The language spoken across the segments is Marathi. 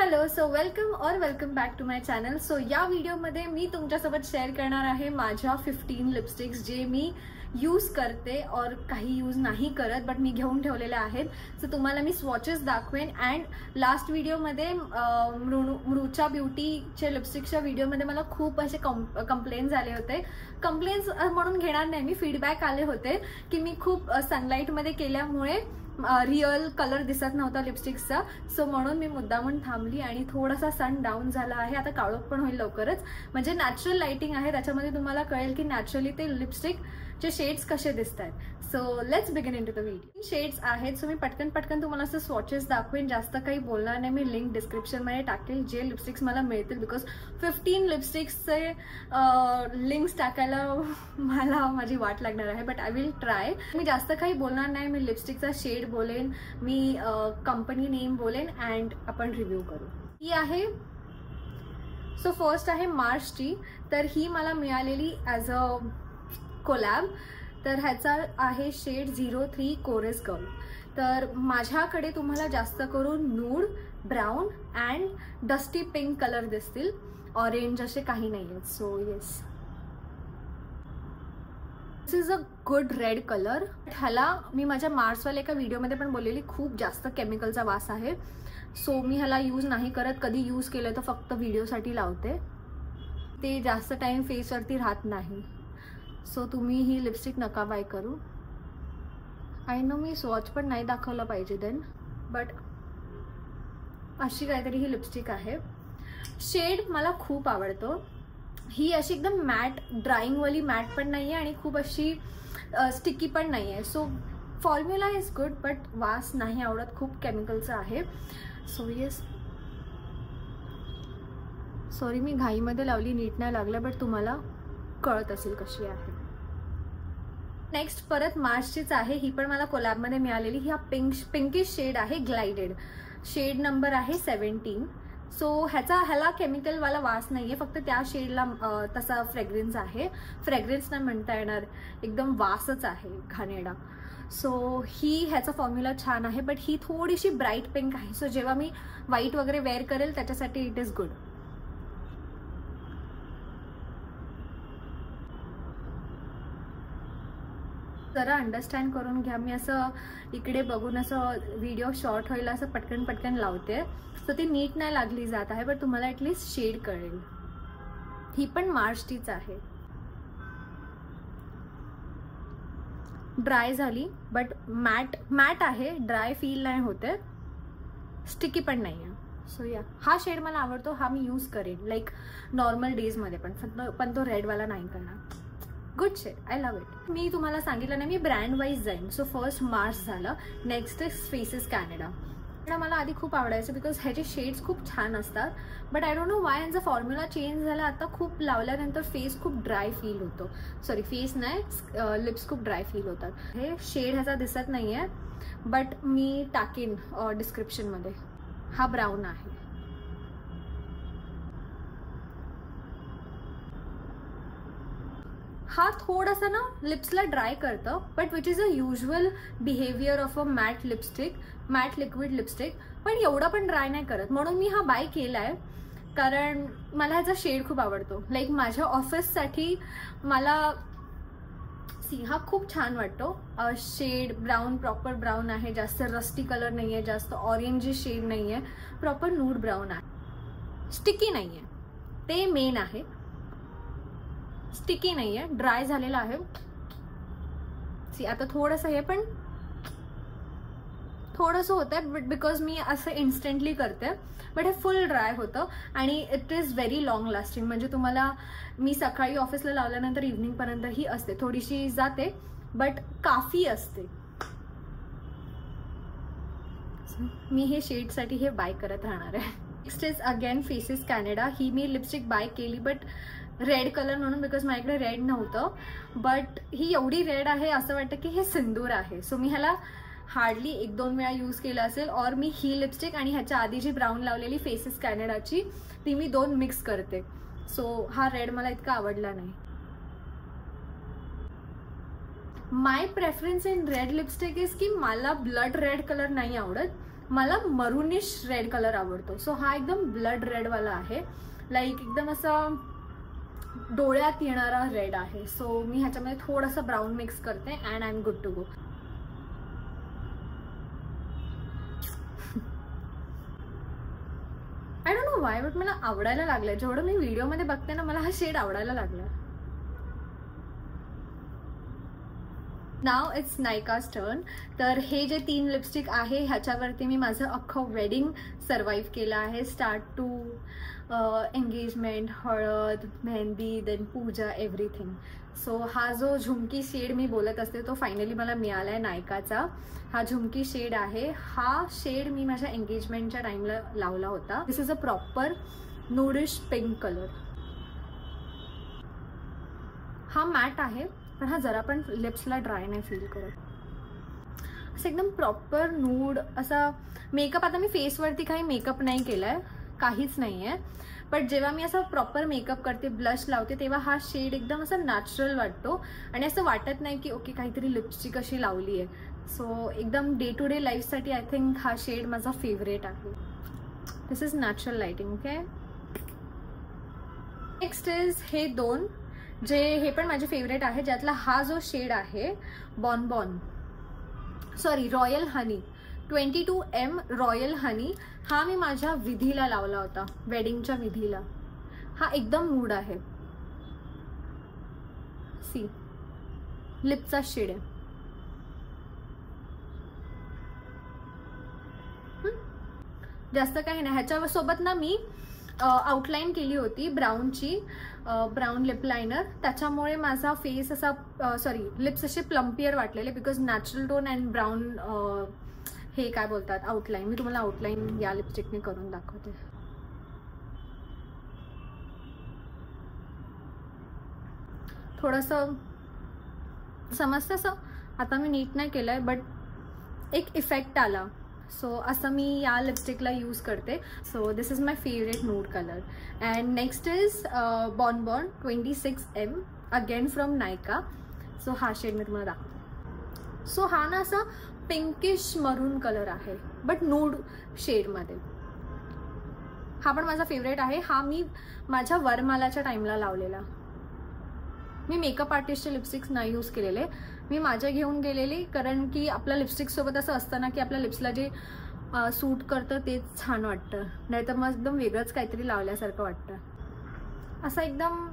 Hello, so welcome back to my channel. So या व्हिडिओमध्ये मी तुमच्यासोबत शेअर करणार आहे माझ्या 15 लिपस्टिक्स जे मी यूज करते और काही यूज नाही करत बट मी घेऊन ठेवलेले आहेत. सो तुम्हाला मी स्वॉचेस दाखवेन. अँड लास्ट व्हिडिओमध्ये मृचा ब्युटीचे लिपस्टिक्सच्या व्हिडिओमध्ये मला खूप असे कंप्लेंट्स आले होते. कंप्लेंट्स म्हणून घेणार नाही मी, फीडबॅक आले होते की मी खूप सनलाईटमध्ये केल्यामुळे रिअल कलर दिसत नव्हता लिपस्टिक्सचा. सो म्हणून मी मुद्दामून थांबली आणि थोडासा सन डाऊन झाला आहे. आता काळोख पण होईल लवकरच. म्हणजे नॅचरल लाइटिंग आहे, त्याच्यामध्ये तुम्हाला कळेल की नॅचरली ते लिपस्टिकचे शेड्स कसे दिसत आहेत. So let's begin into the video. Shades आहेत. सो मी पटकन तुम्हाला असं स्वॉचेस दाखवेन, जास्त काही बोलणार नाही. मी लिंक डिस्क्रिप्शनमध्ये टाकेल जे लिपस्टिक्स मला मिळतील, बिकॉज 15 लिपस्टिक्सचे लिंक्स टाकायला मला माझी वाट लागणार आहे. But I will try. मी जास्त काही बोलणार नाही. मी लिपस्टिकचा शेड बोलेन, मी कंपनी नेम बोलेन अँड आपण रिव्ह्यू करू. ही आहे, सो फर्स्ट आहे मार्सची. तर ही मला मिळालेली ॲज अ कोलॅब. तर ह्याचा आहे शेड 03 कोरस गर्ल. तर माझ्याकडे तुम्हाला जास्त करून नूड, brown and dusty pink colour दिसतील. ऑरेंज असे काही नाही आहेत. So yes, this is a good red colour. ह्याला मी माझ्या मार्सवाल्या एका व्हिडिओमध्ये पण बोललेली, खूप जास्त केमिकलचा वास आहे. सो मी ह्याला यूज नाही करत. कधी यूज केलं तर फक्त व्हिडिओसाठी लावते. ते जास्त टाइम फेसवरती राहत नाही. सो तुम्ही ही लिपस्टिक नका बाय करू. आय नो मी स्वॉच पण नाही दाखवलं पाहिजे देन, बट अशी काहीतरी ही लिपस्टिक आहे. शेड मला खूप आवडतो. ही अशी एकदम मॅट, ड्राईंगवाली मॅट पण नाही आहे आणि खूप अशी स्टिकी पण नाही आहे. So formula is good but वास नाही आवडत, खूप केमिकलचं आहे. सो येस, सॉरी मी घाईमध्ये लावली, नीट नाही लागलं, बट तुम्हाला कळत असेल कशी आहे. नेक्स्ट परत मार्सचीच आहे. ही पण मला कोलॅबमध्ये मिळालेली. ही पिंकिश शेड आहे, ग्लाइडेड. शेड नंबर आहे 17. सो ह्याला केमिकलवाला वास नाही आहे, फक्त त्या शेडला तसा फ्रेग्रन्स आहे. फ्रेग्रन्स नाही म्हणता येणार, एकदम वासच आहे घाणेरडा. सो ह्याचा फॉर्म्युला छान आहे, बट ही थोडीशी ब्राईट पिंक आहे. सो जेव्हा मी व्हाईट वगैरे वेअर करेल त्याच्यासाठी इट इज गुड. जरा अंडरस्टँड करून घ्या. मी असं इकडे बघून असं व्हिडिओ शॉर्ट होईल असं पटकन लावते, सो ती नीट नाही लागली जात आहे, बट तुम्हाला ॲटलिस्ट शेड कळेल. ही पण मार्सचीच आहे. ड्राय झाली बट मॅट आहे, ड्राय फील नाही होते, स्टिकी पण नाही आहे. सो या, हा शेड मला आवडतो. हा मी यूज करेन लाईक नॉर्मल डेजमध्ये पण तो रेडवाला नाही करणार. Good shade, I love it. मी तुम्हाला सांगितलं नाही, मी ब्रँड वाईज जाईन. सो फर्स्ट मार्स झालं, नेक्स्ट इज फेसेस कॅनडा. मला आधी खूप आवडायचं बिकॉज ह्याचे शेड्स खूप छान असतात. But I don't know Y यांचा फॉर्म्युला चेंज झाला. आता खूप लावल्यानंतर फेस खूप ड्राय फील होतो. सॉरी, फेस नाही, लिप्स खूप ड्राय फील होतात. हे शेड ह्याचा दिसत नाही आहे, बट मी टाकीन डिस्क्रिप्शनमध्ये. हा ब्राऊन आहे. हा थोडासा ना लिप्सला ड्राय करतं, but which is a usual behaviour of a matte lipstick, matte liquid lipstick. पण एवढा पण ड्राय नाही करत, म्हणून मी हा बाय केला आहे. कारण मला ह्याचा शेड खूप आवडतो. लाईक माझ्या ऑफिससाठी मला हा खूप छान वाटतो. शेड ब्राऊन, प्रॉपर ब्राऊन आहे, जास्त रस्टी कलर नाही आहे, जास्त ऑरेंज शेड नाही आहे, प्रॉपर नूड ब्राऊन आहे. स्टिकी नाही आहे, ते मेन आहे. स्टिकी नाही आहे, ड्राय झालेला आहे. सी आता थोडंसं हे पण थोडंसं होतं आहे, बट बिकॉज मी असं इन्स्टंटली करते. बट हे फुल ड्राय होतं आणि it is very long lasting. म्हणजे तुम्हाला मी सकाळी ऑफिसला लावल्यानंतर इव्हनिंगपर्यंत ही असते. थोडीशी जाते बट काफी असते. मी हे शेडसाठी हे बाय करत राहणार आहे. Next is again Faces Canada. ही मी लिपस्टिक बाय केली बट रेड कलर म्हणून, बिकॉज माझ्याकडे रेड नव्हतं. बट ही एवढी रेड आहे असं वाटतं की हे सिंदूर आहे. सो मी ह्याला हार्डली 1-2 वेळा यूज केला असेल. और मी ही लिपस्टिक आणि ह्याच्या आधी जी ब्राऊन लावलेली फेसेस कॅनडाची ती मी 2 मिक्स करते. सो हा रेड मला इतका आवडला नाही. My preference in red lipstick is की मला ब्लड रेड कलर नाही आवडत. मला मरूनिश रेड कलर आवडतो. सो हा एकदम ब्लड रेडवाला आहे, लाईक एकदम असा डोळ्यात येणारा रेड आहे. सो मी ह्याच्यामध्ये थोडंसं ब्राऊन मिक्स करते and I am good to go. I don't know why, but मला आवडायला लागलं. जेवढं मी व्हिडिओमध्ये बघते ना, मला हा शेड आवडायला लागला. नाव इट्स नायकाज टर्न. तर हे जे 3 लिपस्टिक आहे ह्याच्यावरती मी माझं अख्खं वेडिंग सर्वाइव्ह केलं आहे, स्टार्ट टू एंगेजमेंट, हळद, मेहंदी, देन पूजा, एव्हरीथिंग. सो हा जो झुमकी शेड मी बोलत असते तो फायनली मला मिळाला आहे नायकाचा. हा झुमकी शेड आहे. हा शेड मी माझ्या एंगेजमेंटच्या टाइमला लावला होता. This is a proper nudish pink colour. हा मॅट आहे, पण हा जरा पण लिप्सला ड्राय नाही फील करत. असं एकदम प्रॉपर नूड असा मेकअप. आता मी फेसवरती काही मेकअप नाही केलाय, काहीच नाही आहे, बट जेव्हा मी असं प्रॉपर मेकअप करते, ब्लश लावते, तेव्हा हा शेड एकदम असा नॅचरल वाटतो आणि असं वाटत नाही की ओके काहीतरी लिपस्टिक अशी लावली आहे. सो एकदम डे टू डे लाईफसाठी आय थिंक हा शेड माझा फेवरेट आहे. This is natural lighting. Okay, next is हे 2 जे हे पण माझे फेवरेट आहे, ज्यातला हा जो शेड आहे रॉयल हनी 22M रॉयल हनी, हा मी माझ्या विधीला लावला होता, वेडिंगच्या विधीला. हा एकदम मूड आहे. सी लिपचा शेड आहे. जास्त काही नाही. ह्याच्या सोबत ना मी आउटलाईन केली होती ब्राऊनची, ब्राऊन लिप लायनर. त्याच्यामुळे माझा फेस असा लिप्स असे प्लम्पियर वाटलेले, because natural tone and brown हे काय बोलतात आउटलाईन. मी तुम्हाला आउटलाईन या लिपस्टिकने करून दाखवते. थोडंसं समजतं असं, आता मी नीट नाही केलंय बट एक इफेक्ट आला. सो असं मी या लिपस्टिकला यूज करते. So this is my favourite नूड colour. And next is bourbon 26M again from नायका. सो हा शेड मी तुम्हाला दाखवते. सो हा ना असा पिंकिश मरून कलर आहे, बट नूड शेडमध्ये. हा पण माझा फेवरेट आहे. हा मी माझ्या वरमालाच्या टाइमला लावलेला. मी मेकअप आर्टिस्टचे लिपस्टिक्स नाही यूज केलेले, मी माझ्या घेऊन गेलेली, कारण की आपल्या लिपस्टिकसोबत असं असतं ना की आपल्या लिप्सला जे सूट करतं तेच छान वाटतं, नाहीतर मग एकदम वेगळंच काहीतरी लावल्यासारखं वाटतं. असा एकदम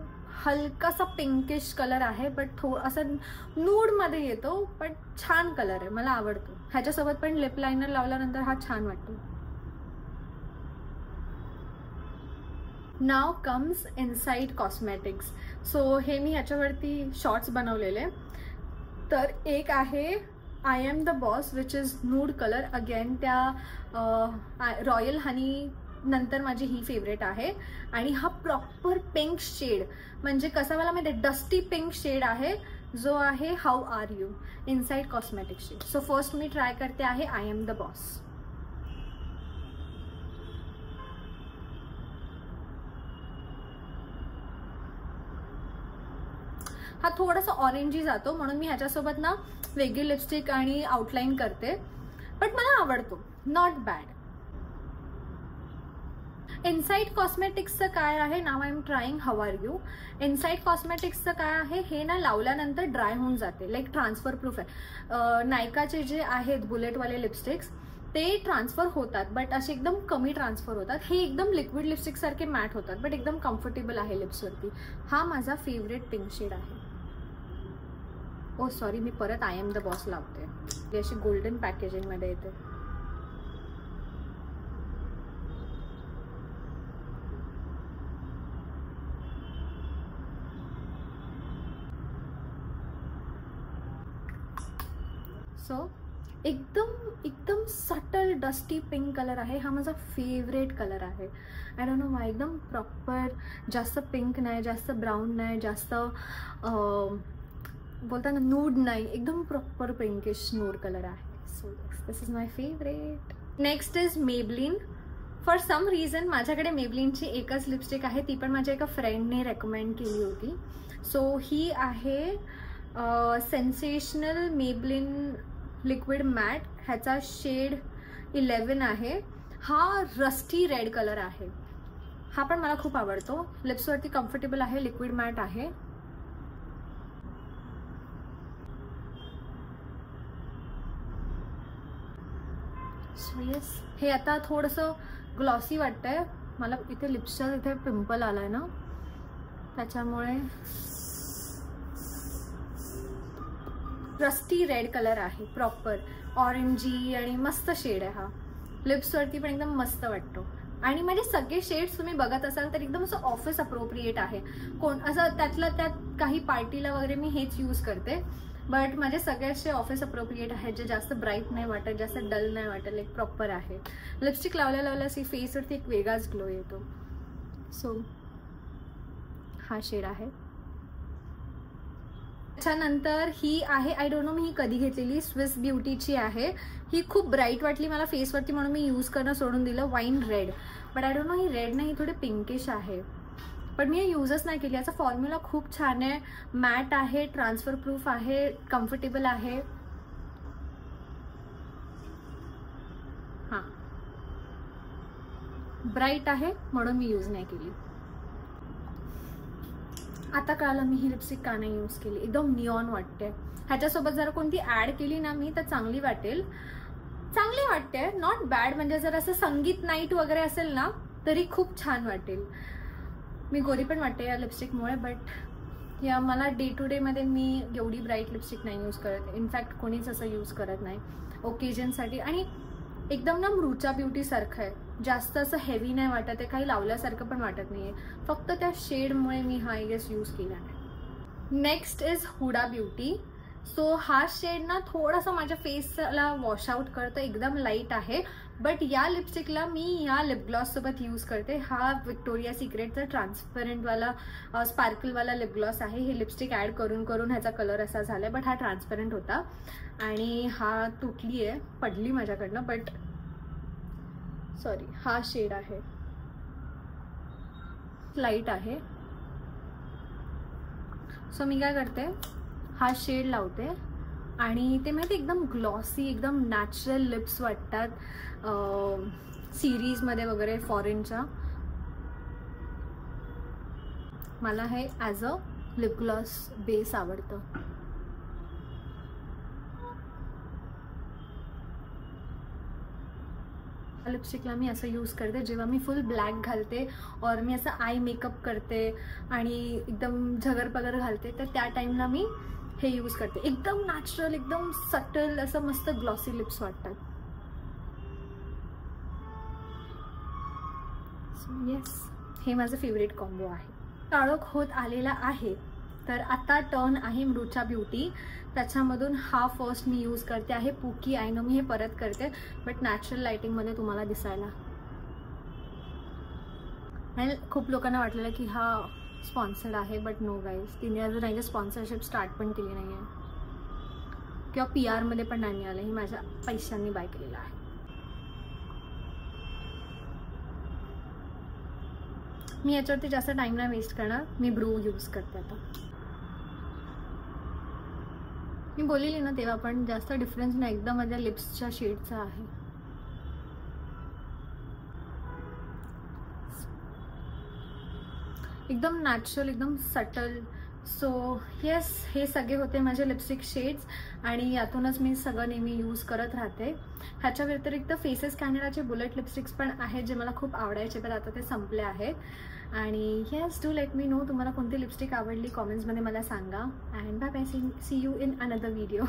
हलकासा पिंकिश कलर आहे, बट असं नूडमध्ये येतो, पण छान कलर आहे, मला आवडतो. ह्याच्यासोबत पण लिप लायनर लावल्यानंतर हा छान वाटतो. नाव कम्स इनसाइड कॉस्मेटिक्स. सो हे मी ह्याच्यावरती शॉर्ट्स बनवलेले. तर एक आहे I am the boss which is नूड colour. Again त्या रॉयल हनी नंतर माझी ही फेवरेट आहे. आणि हा प्रॉपर पिंक शेड, म्हणजे कसा मला माहिती आहे, डस्टी पिंक शेड आहे, जो आहे how are you inside cosmetic shade. So first मी ट्राय करते आहे आय एम द बॉस. हा थोडासा ऑरेंजी जातो, म्हणून मी ह्याच्यासोबत ना वेगळी लिपस्टिक आणि आउटलाईन करते, बट मला आवडतो, नॉट बॅड. इनसाइड कॉस्मेटिक्सचं काय आहे, नाव I am trying how are you. Inside कॉस्मेटिक्सचं काय आहे, हे ना लावल्यानंतर ड्राय होऊन जाते, लाईक ट्रान्सफर प्रूफ आहे. नायकाचे जे आहेत बुलेटवाले लिपस्टिक्स ते ट्रान्सफर होतात, बट असे एकदम कमी ट्रान्सफर होतात. हे एकदम लिक्विड लिपस्टिक सारखे मॅट होतात, बट एकदम कम्फर्टेबल आहे लिप्सवरती. हा माझा फेवरेट पिंक शेड आहे. ओ सॉरी, मी परत आय एम द बॉस लावते. ती अशी गोल्डन पॅकेजिंगमध्ये येते. सो एकदम सटल डस्टी पिंक कलर आहे. हा माझा फेवरेट कलर आहे. I don't know Y. एकदम प्रॉपर, जास्त पिंक नाही, जास्त ब्राऊन नाही, जास्त बोलता ना नूड नाही, एकदम प्रॉपर पिंकिश नूड कलर आहे. So this is my favourite. Next is Maybelline. For some reason माझ्याकडे मेबलिनची एकच लिपस्टिक आहे, ती पण माझ्या एका फ्रेंडने रेकमेंड केली होती. सो ही आहे सेन्सेशनल मेबलिन लिक्विड मॅट. ह्याचा शेड 11 आहे. हा रस्टी रेड कलर आहे. हा पण मला खूप आवडतो. लिप्सवरती कम्फर्टेबल आहे, लिक्विड मॅट आहे. हे आता थोडंसं ग्लॉसी वाटतंय मला. इथे लिप्सच्या इथे पिंपल आलाय ना, त्याच्यामुळे. रस्टी रेड कलर आहे, प्रॉपर ऑरेंजी आणि मस्त शेड आहे. हा लिप्सवरती पण एकदम मस्त वाटतो. आणि माझे सगळे शेड्स तुम्ही बघत असाल तर एकदम असं ऑफिस अप्रोप्रिएट आहे. कोण असं त्यातल्या त्यात काही पार्टीला वगैरे मी हेच यूज करते, बट माझे सगळे असे ऑफिस अप्रोप्रिएट आहेत, जे जास्त ब्राईट नाही वाटत, जास्त डल नाही वाटत, एक प्रॉपर आहे. लिपस्टिक लावल्या अशी फेसवरती एक वेगळाच ग्लो येतो. सो हा शेड आहे. त्याच्यानंतर ही आहे, आय डोंट नो मी ही कधी घेतलेली, स्विस ब्युटीची आहे. ही खूप ब्राईट वाटली मला फेसवरती म्हणून मी यूज करणं सोडून दिलं. Wine red, but I don't no he red नाही, थोडी पिंकिश आहे, पण मी यूजच नाही केली. याचा फॉर्म्युला खूप छान आहे, मॅट आहे, ट्रान्सफर प्रूफ आहे, कम्फर्टेबल आहे. हां, ब्राईट आहे म्हणून मी यूज नाही केली. आता कळालं मी ही लिपस्टिक का नाही यूज केली. एकदम निऑन वाटते. ह्याच्यासोबत जर कोणती ॲड केली ना मी तर चांगली वाटेल, चांगली वाटते, नॉट बॅड. म्हणजे जर असं संगीत नाईट वगैरे असेल ना तरी खूप छान वाटेल. मी गोरी पण वाटते या लिपस्टिकमुळे, बट या मला डे टू डेमध्ये मी एवढी ब्राईट लिपस्टिक नाही यूज करत. इनफॅक्ट कोणीच असं यूज करत नाही ओकेजनसाठी. आणि एकदम ना मृचा ब्युटीसारखं आहे, जास्त असं हेवी नाही वाटत आहे, काही लावल्यासारखं पण वाटत नाही आहे. फक्त त्या शेडमुळे मी हा आय गेस यूज केला आहे. Next is Huda Beauty. So हा शेड ना थोडासा माझ्या फेसला वॉशआउट करतो, एकदम लाईट आहे. बट या लिपस्टिकला मी या लिपग्लॉससोबत यूज करते. हा विक्टोरिया सिक्रेटचा ट्रान्सपरंटवाला स्पार्कलवाला लिपग्लॉस आहे. हे लिपस्टिक ॲड करून करून ह्याचा कलर असा झाला आहे, बट हा ट्रान्सपरंट होता आणि हा तुटली आहे, पडली माझ्याकडनं. बट सॉरी, हा शेड आहे, लाईट आहे. सो मी काय करते, हा शेड लावते आणि ते माहिती एकदम ग्लॉसी, एकदम नॅचरल लिप्स वाटतात सिरीजमध्ये वगैरे फॉरेनच्या. मला हे as a lip gloss base आवडतं. लिपस्टिकला मी असं यूज करते जेव्हा मी फुल ब्लॅक घालते और मी असं आय मेकअप करते आणि एकदम झगर पगर घालते, तर त्या टाईमला मी हे यूज करते. एकदम नॅचरल, एकदम सटल असं मस्त ग्लॉसी लिप्स वाटतात. येस, हे माझं फेवरेट कॉम्बो आहे. काळोख होत आलेला आहे, तर आता टर्न आहे मृचा ब्युटी. त्याच्यामधून हा फर्स्ट मी यूज करते आहे पुकी. आय नो मी हे परत करते, बट नॅचरल लाईटिंगमध्ये तुम्हाला दिसायला. आणि खूप लोकांना वाटलेलं की हा स्पॉन्सर्ड आहे, बट नो गाईज, तिने अजून नाही स्पॉन्सरशिप स्टार्ट पण केली नाही आहे किंवा PR मध्ये पण नाही आलं. ही माझ्या पैशांनी बाय केलेलं आहे. मी याच्यावरती जास्त टाईम नाही वेस्ट करणार. मी ब्रू यूज करते आता. मी बोललेली ना तेव्हा पण जास्त डिफरन्स नाही, एकदम माझ्या लिप्सच्या शेडचा आहे. एकदम नॅचरल, एकदम सटल. सो येस, हे सगळे होते माझे लिपस्टिक शेड्स आणि यातूनच मी सगळं नेहमी यूज करत राहते. ह्याच्या व्यतिरिक्त फेसेस कॅनडाचे बुलेट लिपस्टिक्स पण आहेत जे मला खूप आवडायचे, पण आता ते संपले आहेत. आणि yes, do let me know तुम्हाला कोणती लिपस्टिक आवडली, कॉमेंट्समध्ये मला सांगा. And bye bye, see you in another video.